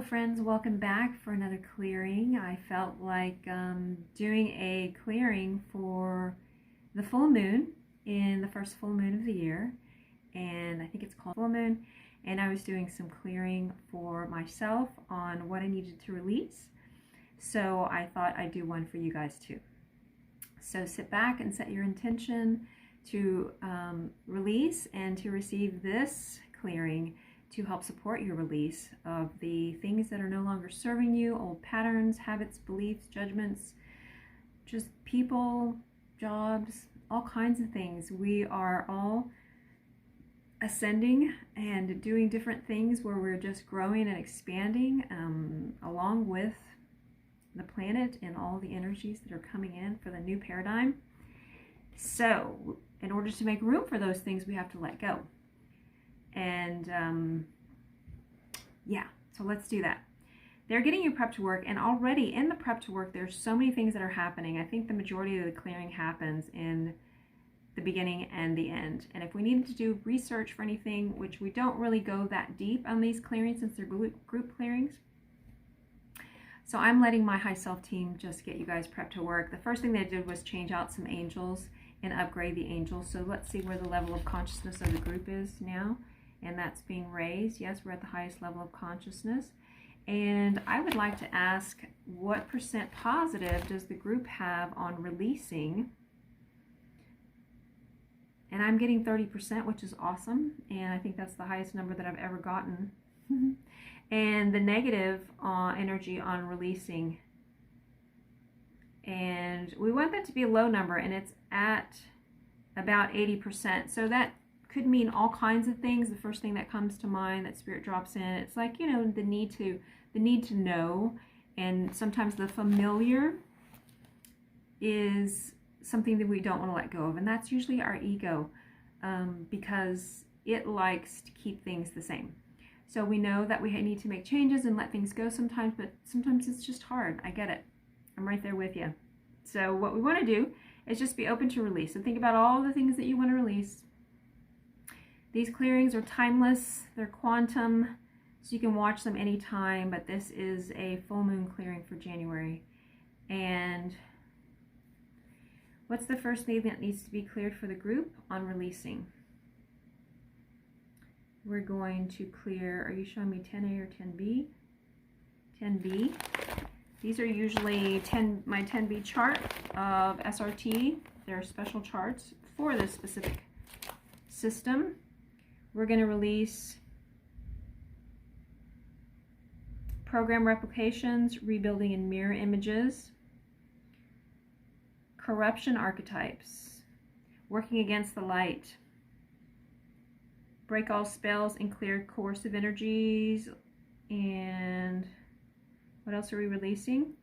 friends, welcome back for another clearing. I felt like doing a clearing for the full moon in the first full moon of the year, and I think it's called full moon, and I was doing some clearing for myself on what I needed to release, so I thought I'd do one for you guys too. So sit back and set your intention to release and to receive this clearing to help support your release of the things that are no longer serving you, old patterns, habits, beliefs, judgments, just people, jobs, all kinds of things. We are all ascending and doing different things where we're just growing and expanding along with the planet and all the energies that are coming in for the new paradigm. So in order to make room for those things, we have to let go. And yeah, so let's do that. They're getting you prepped to work, and already in the prep to work, there's so many things that are happening. I think the majority of the clearing happens in the beginning and the end. And if we needed to do research for anything, which we don't really go that deep on these clearings since they're group clearings, so I'm letting my high self team just get you guys prepped to work. The first thing they did was change out some angels and upgrade the angels. So let's see where the level of consciousness of the group is now. And that's being raised. Yes, we're at the highest level of consciousness. And I would like to ask, what % positive does the group have on releasing? And I'm getting 30%, which is awesome. And I think that's the highest number that I've ever gotten. And the negative energy on releasing. And we want that to be a low number, and it's at about 80%. So that could mean all kinds of things. The first thing that comes to mind that Spirit drops in, it's like, you know, the need to know, and sometimes the familiar is something that we don't want to let go of, and that's usually our ego, because it likes to keep things the same. So we know that we need to make changes and let things go sometimes, but sometimes it's just hard. I get it. I'm right there with you. So what we want to do is just be open to release. So think about all the things that you want to release. These clearings are timeless, they're quantum, so you can watch them anytime, but this is a full moon clearing for January. And what's the first thing that needs to be cleared for the group on releasing? We're going to clear, are you showing me 10A or 10B? 10B. These are usually my 10B chart of SRT. There are special charts for this specific system. We're going to release program replications, rebuilding in mirror images, corruption archetypes, working against the light, break all spells and clear coercive energies, and what else are we releasing?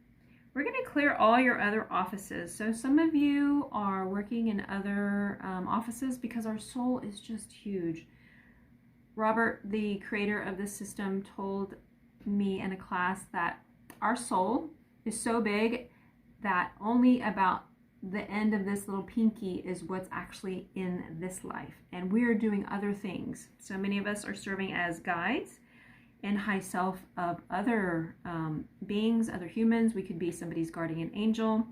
We're going to clear all your other offices. So some of you are working in other offices because our soul is just huge. Robert, the creator of this system, told me in a class that our soul is so big that only about the end of this little pinky is what's actually in this life. And we are doing other things. So many of us are serving as guides and high self of other beings, other humans. We could be somebody's guardian angel.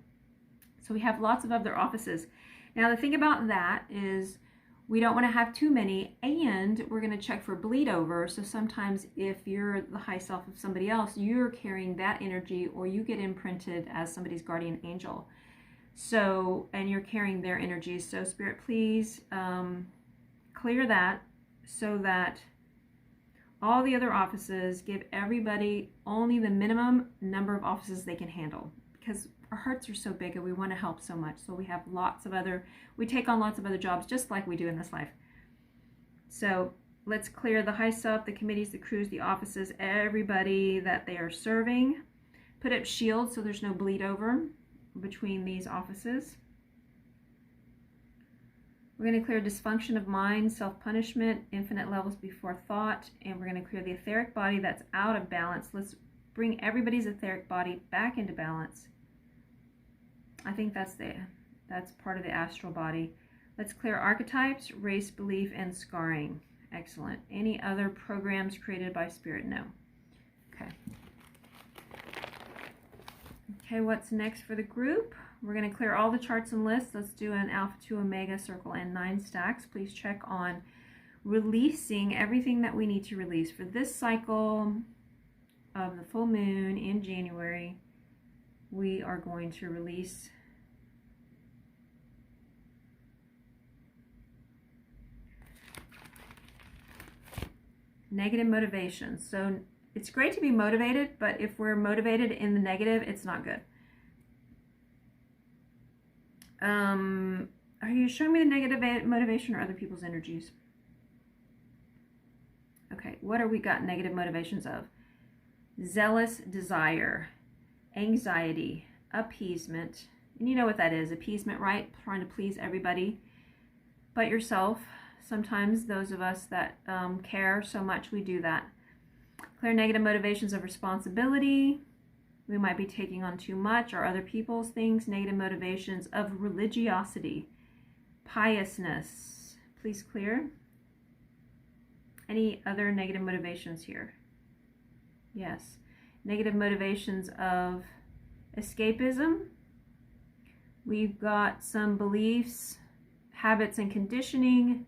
So we have lots of other offices. Now the thing about that is we don't want to have too many, and we're going to check for bleed over. So sometimes if you're the high self of somebody else, you're carrying that energy, or you get imprinted as somebody's guardian angel. So, and you're carrying their energy. So Spirit, please clear that so that all the other offices, give everybody only the minimum number of offices they can handle, because our hearts are so big and we want to help so much. So we have we take on lots of other jobs just like we do in this life. So let's clear the high self, the committees, the crews, the offices, everybody that they are serving. Put up shields so there's no bleed over between these offices. We're going to clear dysfunction of mind, self-punishment, infinite levels before thought, and we're going to clear the etheric body that's out of balance. Let's bring everybody's etheric body back into balance. I think that's part of the astral body. Let's clear archetypes, race, belief, and scarring. Excellent. Any other programs created by Spirit? No. Okay. Okay, what's next for the group? We're going to clear all the charts and lists. Let's do an alpha to omega circle and 9 stacks. Please check on releasing everything that we need to release for this cycle of the full moon in January. We are going to release negative motivation. So it's great to be motivated, but if we're motivated in the negative, it's not good. Are you showing me the negative motivation or other people's energies? Okay, what are we got negative motivations of? Zealous desire, anxiety, appeasement. And you know what that is, appeasement, right? Trying to please everybody but yourself. Sometimes those of us that care so much, we do that. Clear negative motivations of responsibility. We might be taking on too much or other people's things. Negative motivations of religiosity, piousness. Please clear. Any other negative motivations here? Yes. Negative motivations of escapism. We've got some beliefs, habits, and conditioning.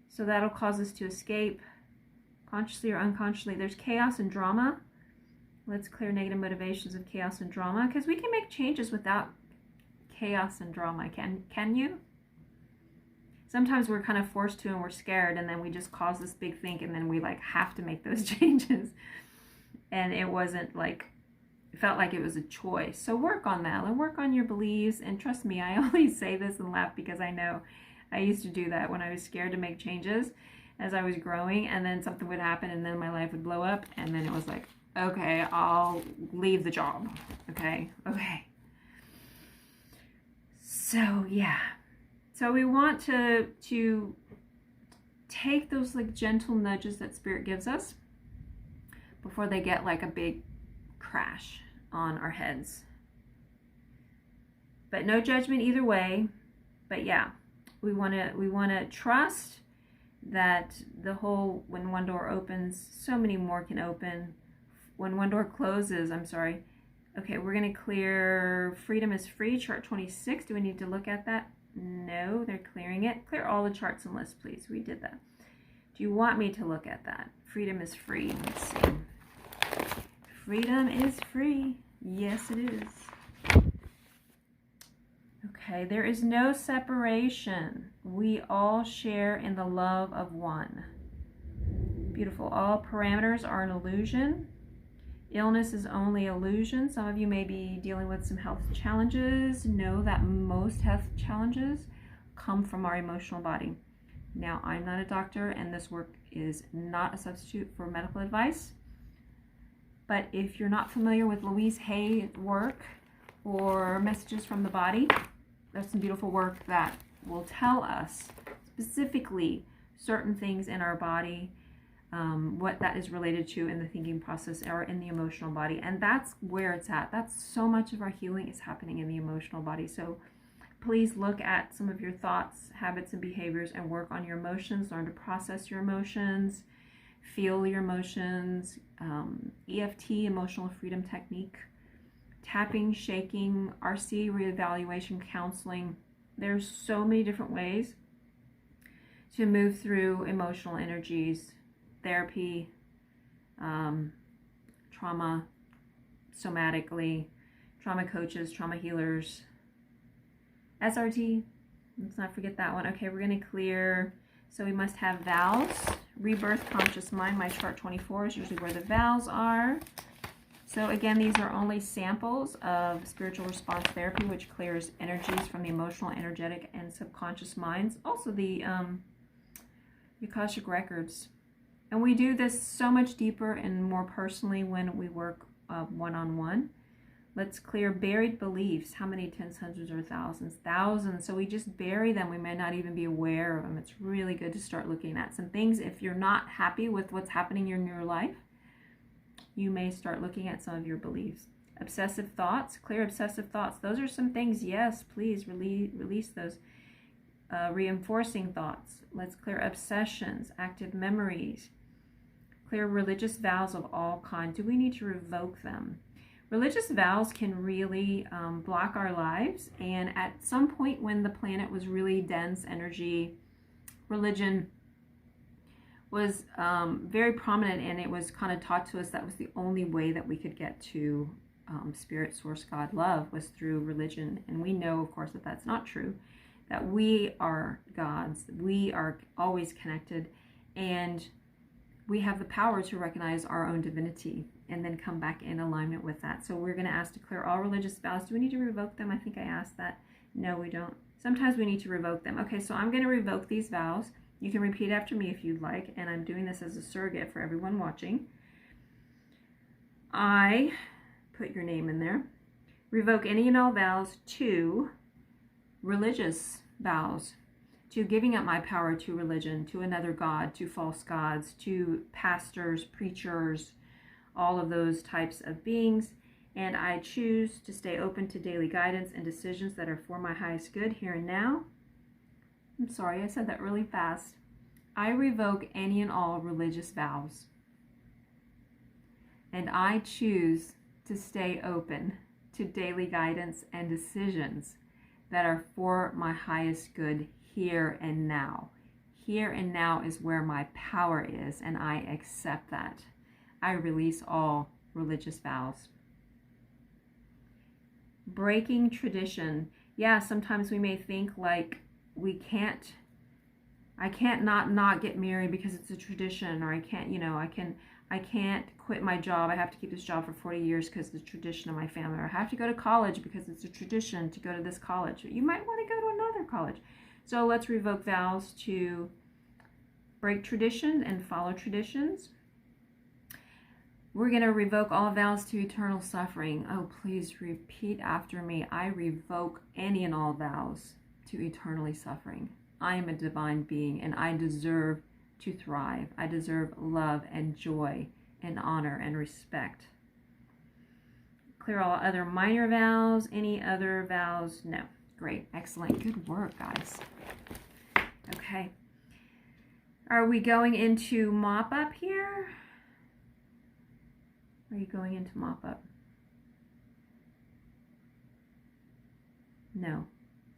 So that'll cause us to escape, consciously or unconsciously. There's chaos and drama. Let's clear negative motivations of chaos and drama, because we can make changes without chaos and drama. Can you? Sometimes we're kind of forced to and we're scared, and then we just cause this big thing, and then we like have to make those changes. And it wasn't like, it felt like it was a choice. So work on that and work on your beliefs. And trust me, I always say this and laugh because I know I used to do that when I was scared to make changes as I was growing, and then something would happen and then my life would blow up, and then it was like, okay, I'll leave the job. Okay. So yeah. So we want to take those like gentle nudges that Spirit gives us before they get like a big crash on our heads. But no judgment either way. But yeah, we want to trust that the whole, when one door opens, so many more can open. When one door closes, I'm sorry. Okay, we're going to clear freedom is free, chart 26. Do we need to look at that? No, they're clearing it. Clear all the charts and lists, please. We did that. Do you want me to look at that? Freedom is free. Let's see. Freedom is free. Yes, it is. Okay, there is no separation. We all share in the love of one. Beautiful. All parameters are an illusion. Illness is only illusion. Some of you may be dealing with some health challenges. Know that most health challenges come from our emotional body. Now, I'm not a doctor, and this work is not a substitute for medical advice. But if you're not familiar with Louise Hay's work or Messages from the Body, that's some beautiful work that will tell us specifically certain things in our body, what that is related to in the thinking process or in the emotional body. And that's where it's at. That's so much of our healing is happening in the emotional body. So please look at some of your thoughts, habits, and behaviors and work on your emotions. Learn to process your emotions, feel your emotions. EFT, emotional freedom technique, tapping, shaking, RC, reevaluation, counseling. There's so many different ways to move through emotional energies. Therapy, trauma, somatically, trauma coaches, trauma healers, SRT, let's not forget that one. Okay, we're going to clear, so we must have vows, rebirth, conscious mind. My chart 24 is usually where the vows are. So again, these are only samples of spiritual response therapy, which clears energies from the emotional, energetic, and subconscious minds. Also the Akashic records. And we do this so much deeper and more personally when we work one-on-one. Let's clear buried beliefs. How many tens, hundreds, or thousands? Thousands. So we just bury them. We may not even be aware of them. It's really good to start looking at some things. If you're not happy with what's happening in your life, you may start looking at some of your beliefs. Obsessive thoughts. Clear obsessive thoughts. Those are some things. Yes, please release those. Reinforcing thoughts. Let's clear obsessions, active memories. Clear religious vows of all kinds. Do we need to revoke them? Religious vows can really block our lives, and at some point when the planet was really dense energy, religion was very prominent, and it was kind of taught to us that was the only way that we could get to spirit, source, God, love, was through religion. And we know, of course, that that's not true, that we are gods, we are always connected, and we have the power to recognize our own divinity and then come back in alignment with that. So we're going to ask to clear all religious vows. Do we need to revoke them? I think I asked that. No, we don't. Sometimes we need to revoke them. Okay, so I'm going to revoke these vows. You can repeat after me if you'd like, and I'm doing this as a surrogate for everyone watching. I, put your name in there, revoke any and all vows to religious vows, to giving up my power to religion, to another god, to false gods, to pastors, preachers, all of those types of beings. And I choose to stay open to daily guidance and decisions that are for my highest good here and now. I'm sorry, I said that really fast. I revoke any and all religious vows. And I choose to stay open to daily guidance and decisions that are for my highest good here and now. Here and now is where my power is, and I accept that. I release all religious vows. Breaking tradition. Yeah, sometimes we may think like I can't not get married because it's a tradition, or I can't quit my job. I have to keep this job for 40 years because it's a tradition of my family. Or I have to go to college because it's a tradition to go to this college. You might want to go to another college. So let's revoke vows to break tradition and follow traditions. We're going to revoke all vows to eternal suffering. Oh, please repeat after me. I revoke any and all vows to eternally suffering. I am a divine being, and I deserve to thrive. I deserve love and joy and honor and respect. Clear all other minor vows. Any other vows? No. Great. Excellent. Good work, guys. Okay. Are we going into mop up here? Are you going into mop up? No.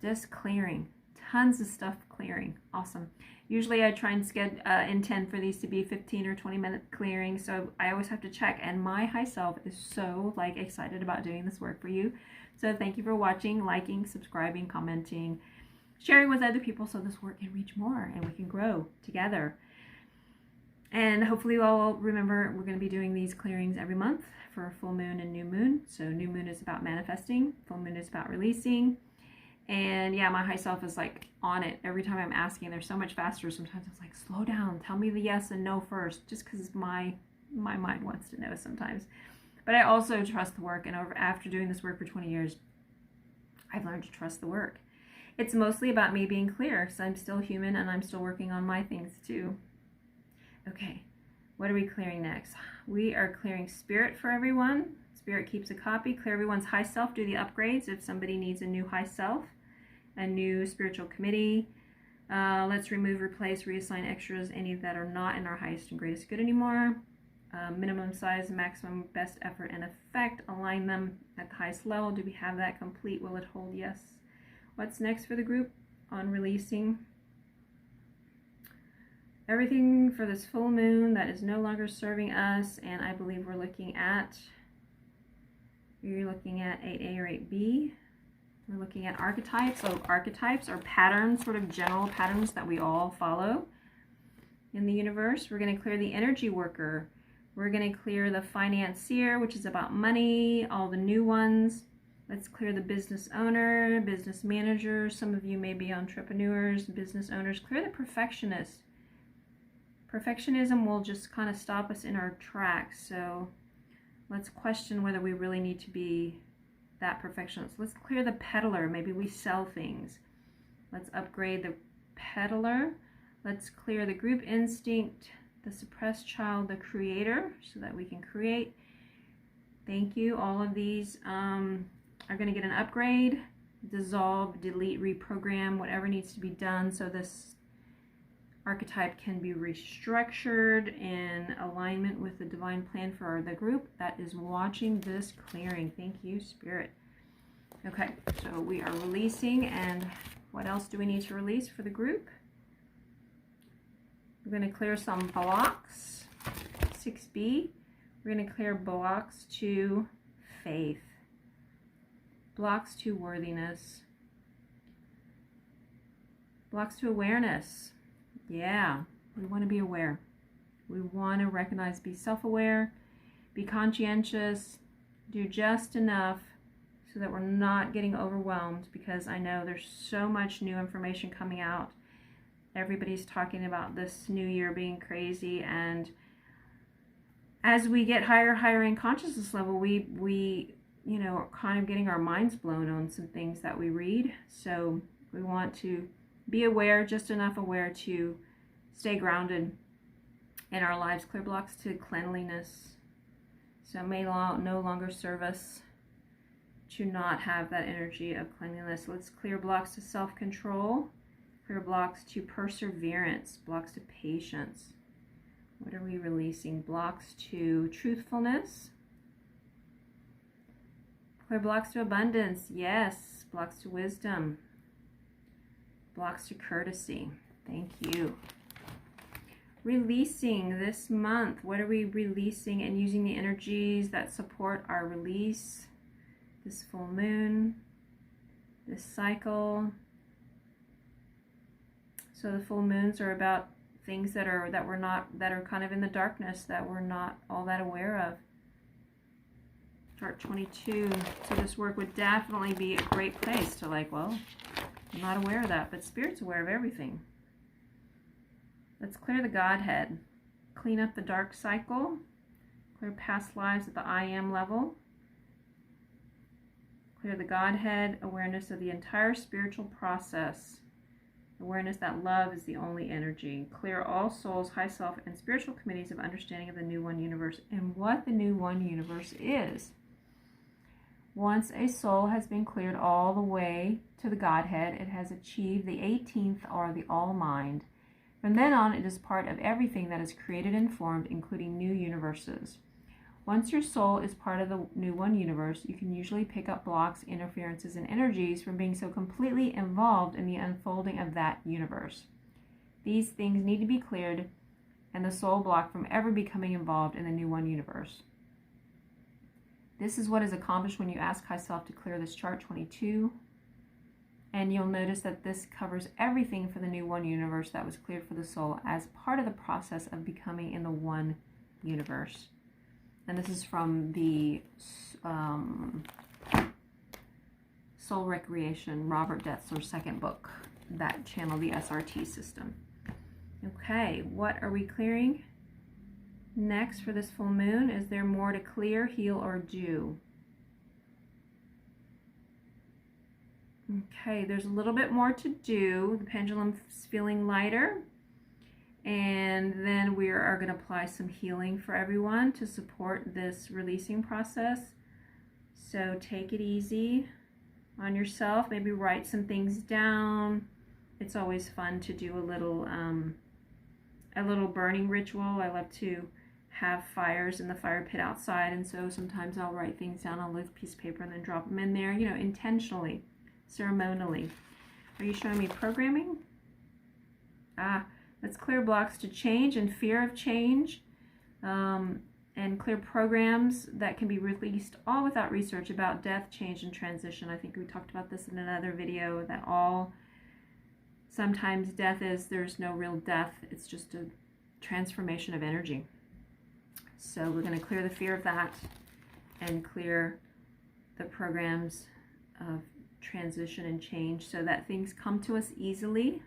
Just clearing. Tons of stuff clearing. Awesome. Usually I try and intend for these to be 15 or 20-minute clearing, so I always have to check, and my high self is so excited about doing this work for you. So thank you for watching, liking, subscribing, commenting, sharing with other people so this work can reach more and we can grow together. And hopefully you all remember we're going to be doing these clearings every month for full moon and new moon. So new moon is about manifesting, full moon is about releasing. And yeah, my high self is like on it every time I'm asking. They're so much faster. Sometimes it's like, slow down, tell me the yes and no first, just because my mind wants to know sometimes. But I also trust the work, and after doing this work for 20 years, I've learned to trust the work. It's mostly about me being clear, because I'm still human and I'm still working on my things too. Okay, what are we clearing next? We are clearing spirit for everyone. Spirit keeps a copy. Clear everyone's high self. Do the upgrades if somebody needs a new high self, a new spiritual committee. Let's remove, replace, reassign extras, any that are not in our highest and greatest good anymore. Minimum size, maximum, best effort and effect. Align them at the highest level. Do we have that complete? Will it hold? Yes. What's next for the group on releasing? Everything for this full moon that is no longer serving us, and I believe we're looking at, you're looking at 8A or 8B. We're looking at archetypes. So archetypes are patterns, sort of general patterns that we all follow in the universe. We're going to clear the energy worker. We're going to clear the financier, which is about money, all the new ones. Let's clear the business owner, business manager. Some of you may be entrepreneurs, business owners. Clear the perfectionist. Perfectionism will just kind of stop us in our tracks. So let's question whether we really need to be that perfectionist. Let's clear the peddler. Maybe we sell things. Let's upgrade the peddler. Let's clear the group instinct, the suppressed child, the creator, so that we can create. Thank you. All of these are going to get an upgrade. Dissolve, delete, reprogram, whatever needs to be done so this archetype can be restructured in alignment with the divine plan for the group that is watching this clearing. Thank you, Spirit. Okay, so we are releasing, and what else do we need to release for the group? We're going to clear some blocks. 6B, we're going to clear blocks to faith, blocks to worthiness, blocks to awareness. Yeah, we want to be aware. We want to recognize, be self-aware, be conscientious, do just enough so that we're not getting overwhelmed, because I know there's so much new information coming out. Everybody's talking about this new year being crazy, and as we get higher in consciousness level, we you know, are kind of getting our minds blown on some things that we read. So we want to be aware, just enough aware to stay grounded in our lives. Clear blocks to cleanliness. So it may no longer serve us to not have that energy of cleanliness. Let's clear blocks to self-control, clear blocks to perseverance, blocks to patience. What are we releasing? Blocks to truthfulness. Clear blocks to abundance. Yes. Blocks to wisdom. Blocks to courtesy. Thank you. Releasing this month. What are we releasing and using the energies that support our release? This full moon, this cycle. So the full moons are about things that are kind of in the darkness, that we're not all that aware of. Chart 22. So this work would definitely be a great place to, like, well, I'm not aware of that, but Spirit's aware of everything. Let's clear the Godhead. Clean up the dark cycle. Clear past lives at the I am level. Clear the Godhead, awareness of the entire spiritual process. Awareness that love is the only energy. Clear all souls, high self, and spiritual committees of understanding of the New One Universe and what the New One Universe is. Once a soul has been cleared all the way to the Godhead, it has achieved the 18th, or the All-Mind. From then on, it is part of everything that is created and formed, including new universes. Once your soul is part of the New One Universe, you can usually pick up blocks, interferences, and energies from being so completely involved in the unfolding of that universe. These things need to be cleared, and the soul blocked from ever becoming involved in the New One Universe. This is what is accomplished when you ask High Self to clear this chart 22. And you'll notice that this covers everything for the New One Universe that was cleared for the soul as part of the process of becoming in the One Universe. And this is from the Soul Recreation, Robert Detzler's second book, that channel, the SRT system. Okay, what are we clearing next for this full moon? Is there more to clear, heal, or do? Okay, there's a little bit more to do. The pendulum's feeling lighter. And then we are going to apply some healing for everyone to support this releasing process. So take it easy on yourself. Maybe write some things down. It's always fun to do a little burning ritual. I love to have fires in the fire pit outside, and so sometimes I'll write things down on a little piece of paper and then drop them in there, you know, intentionally, ceremonially. Are you showing me programming? Let's clear blocks to change and fear of change, and clear programs that can be released, all without research, about death, change, and transition. I think we talked about this in another video, that sometimes death there's no real death, it's just a transformation of energy. So we're going to clear the fear of that and clear the programs of transition and change so that things come to us easily.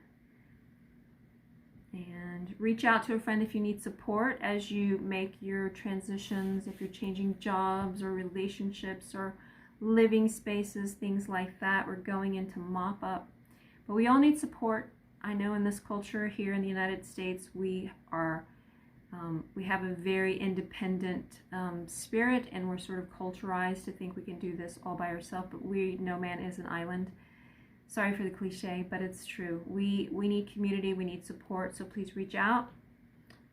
And reach out to a friend if you need support as you make your transitions, if you're changing jobs or relationships or living spaces, things like that. We're going into mop up. But we all need support. I know in this culture here in the United States, we have a very independent spirit, and we're sort of culturized to think we can do this all by ourselves, but no man is an island. Sorry for the cliche, but it's true. We need community, we need support, so please reach out.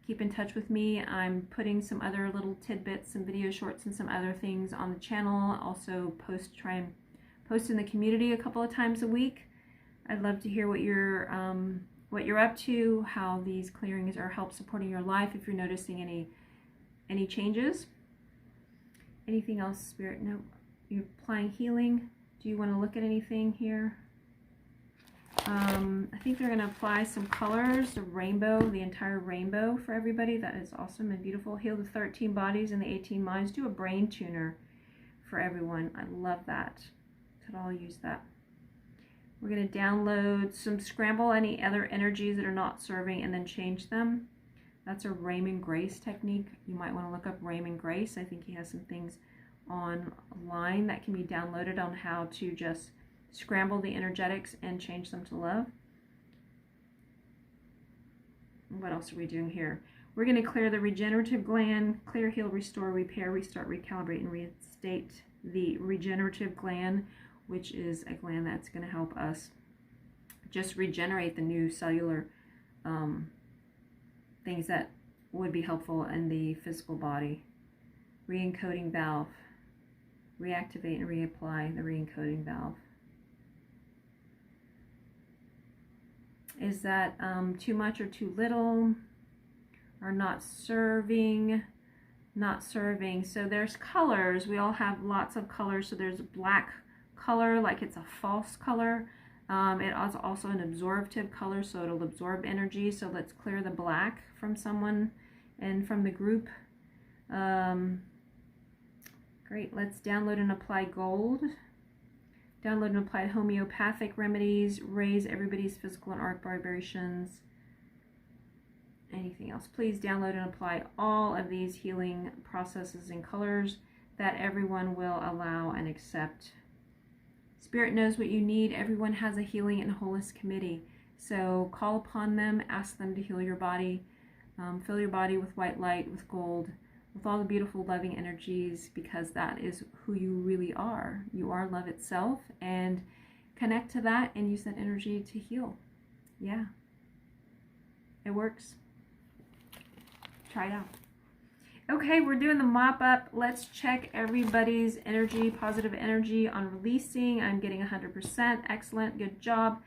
Keep in touch with me. I'm putting some other little tidbits, some video shorts and some other things on the channel. Also try and post in the community a couple of times a week. I'd love to hear what you're up to, how these clearings are help supporting your life, if you're noticing any changes. Anything else, Spirit? No. You're applying healing. Do you want to look at anything here? I think they're going to apply some colors, the rainbow, the entire rainbow for everybody. That is awesome and beautiful. Heal the 13 bodies and the 18 minds. Do a brain tuner for everyone. I love that. Could all use that. We're going to download scramble any other energies that are not serving and then change them. That's a Raymond Grace technique. You might want to look up Raymond Grace. I think he has some things online that can be downloaded on how to just scramble the energetics and change them to love. What else are we doing here? We're going to clear the regenerative gland, clear, heal, restore, repair, restart, recalibrate, and reinstate the regenerative gland, which is a gland that's going to help us just regenerate the new cellular things that would be helpful in the physical body. Re-encoding valve. Reactivate and reapply the re-encoding valve. Is that too much or too little? Or not serving? Not serving. So there's colors. We all have lots of colors. So there's a black color, like it's a false color. It is also an absorptive color, so it'll absorb energy. So let's clear the black from someone and from the group. Great. Let's download and apply gold. Download and apply homeopathic remedies. Raise everybody's physical and auric vibrations. Anything else? Please download and apply all of these healing processes and colors that everyone will allow and accept. Spirit knows what you need. Everyone has a healing and wholeness committee. So call upon them, ask them to heal your body. Fill your body with white light, with gold, with all the beautiful loving energies, because that is who you really are. You are love itself, and connect to that and use that energy to heal. Yeah, it works. Try it out. Okay, we're doing the mop up. Let's check everybody's energy, positive energy on releasing. I'm getting 100%. Excellent. Good job.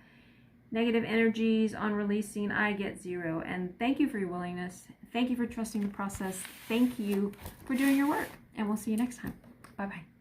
Negative energies on releasing, I get 0. And thank you for your willingness. Thank you for trusting the process. Thank you for doing your work. And we'll see you next time. Bye-bye.